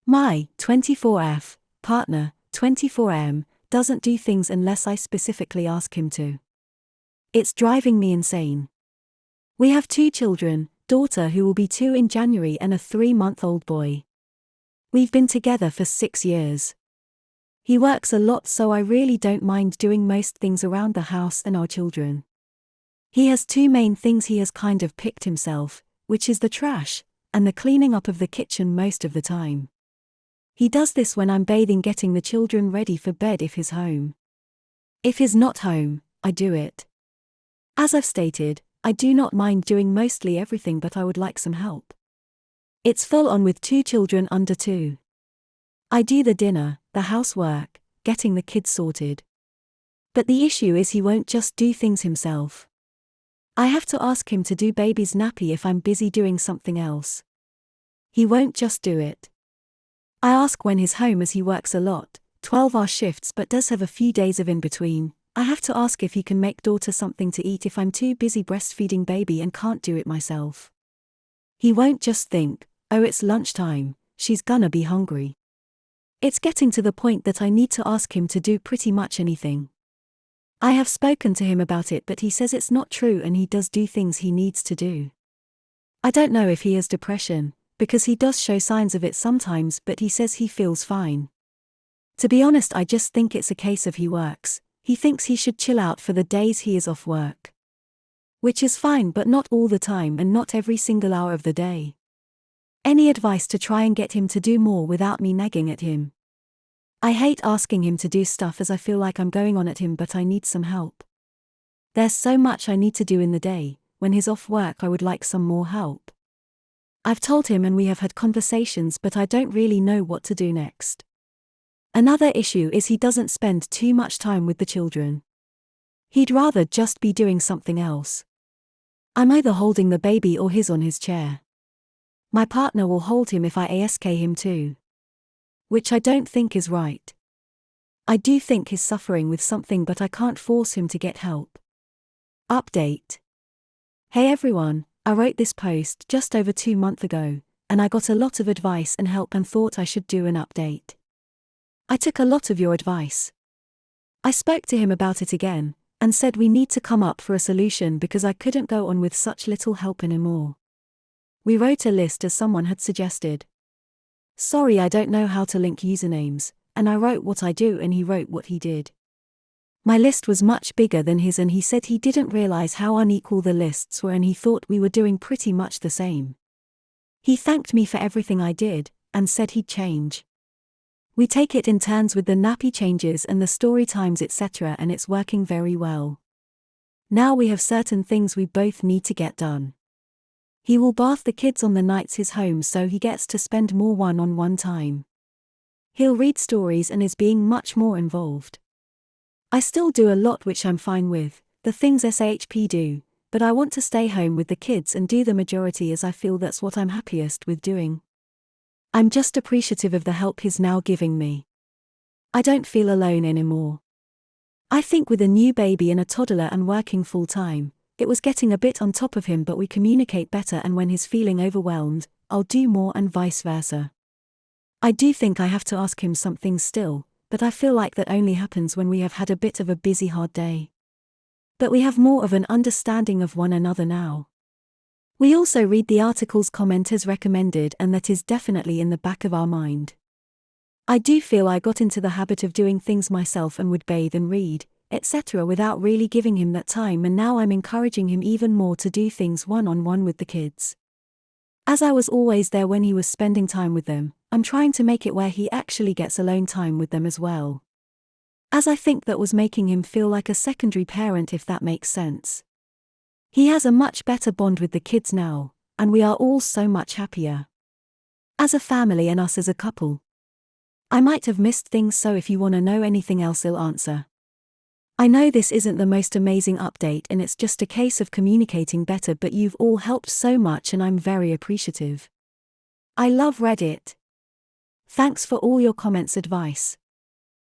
My 24F partner, 24M, doesn't do things unless I specifically ask him to. It's driving me insane. We have 2 children, daughter who will be 2 in January and a 3-month-old boy. We've been together for 6 years. He works a lot, so I really don't mind doing most things around the house and our children. He has 2 main things he has kind of picked himself, which is the trash and the cleaning up of the kitchen most of the time. He does this when I'm bathing, getting the children ready for bed if he's home. If he's not home, I do it. As I've stated, I do not mind doing mostly everything, but I would like some help. It's full on with 2 children under 2. I do the dinner, the housework, getting the kids sorted. But the issue is he won't just do things himself. I have to ask him to do baby's nappy if I'm busy doing something else. He won't just do it. I ask when he's home, as he works a lot, 12-hour shifts, but does have a few days of in between. I have to ask if he can make daughter something to eat if I'm too busy breastfeeding baby and can't do it myself. He won't just think, oh, it's lunchtime, she's gonna be hungry. It's getting to the point that I need to ask him to do pretty much anything. I have spoken to him about it, but he says it's not true and he does do things he needs to do. I don't know if he has depression, because he does show signs of it sometimes, but he says he feels fine. To be honest, I just think it's a case of he works. He thinks he should chill out for the days he is off work. Which is fine, but not all the time and not every single hour of the day. Any advice to try and get him to do more without me nagging at him? I hate asking him to do stuff as I feel like I'm going on at him, but I need some help. There's so much I need to do in the day. When he's off work, I would like some more help. I've told him and we have had conversations, but I don't really know what to do next. Another issue is he doesn't spend too much time with the children. He'd rather just be doing something else. I'm either holding the baby or he's on his chair. My partner will hold him if I ask him to. Which I don't think is right. I do think he's suffering with something, but I can't force him to get help. Update. Hey everyone, I wrote this post just over 2 months ago, and I got a lot of advice and help and thought I should do an update. I took a lot of your advice. I spoke to him about it again, and said we need to come up for a solution because I couldn't go on with such little help anymore. We wrote a list as someone had suggested. Sorry, I don't know how to link usernames, and I wrote what I do and he wrote what he did. My list was much bigger than his and he said he didn't realize how unequal the lists were and he thought we were doing pretty much the same. He thanked me for everything I did, and said he'd change. We take it in turns with the nappy changes and the story times, etc., and it's working very well. Now we have certain things we both need to get done. He will bath the kids on the nights he's home, so he gets to spend more one-on-one time. He'll read stories and is being much more involved. I still do a lot, which I'm fine with, the things SHP do, but I want to stay home with the kids and do the majority as I feel that's what I'm happiest with doing. I'm just appreciative of the help he's now giving me. I don't feel alone anymore. I think with a new baby and a toddler and working full-time, it was getting a bit on top of him, but we communicate better, and when he's feeling overwhelmed, I'll do more and vice versa. I do think I have to ask him some things still, but I feel like that only happens when we have had a bit of a busy, hard day. But we have more of an understanding of one another now. We also read the articles commenters recommended, and that is definitely in the back of our mind. I do feel I got into the habit of doing things myself and would bathe and read, etc., without really giving him that time, and now I'm encouraging him even more to do things one-on-one with the kids. As I was always there when he was spending time with them, I'm trying to make it where he actually gets alone time with them as well. As I think that was making him feel like a secondary parent, if that makes sense. He has a much better bond with the kids now, and we are all so much happier. As a family and us as a couple. I might have missed things, so if you want to know anything else, I'll answer. I know this isn't the most amazing update and it's just a case of communicating better, but you've all helped so much and I'm very appreciative. I love Reddit. Thanks for all your comments, advice.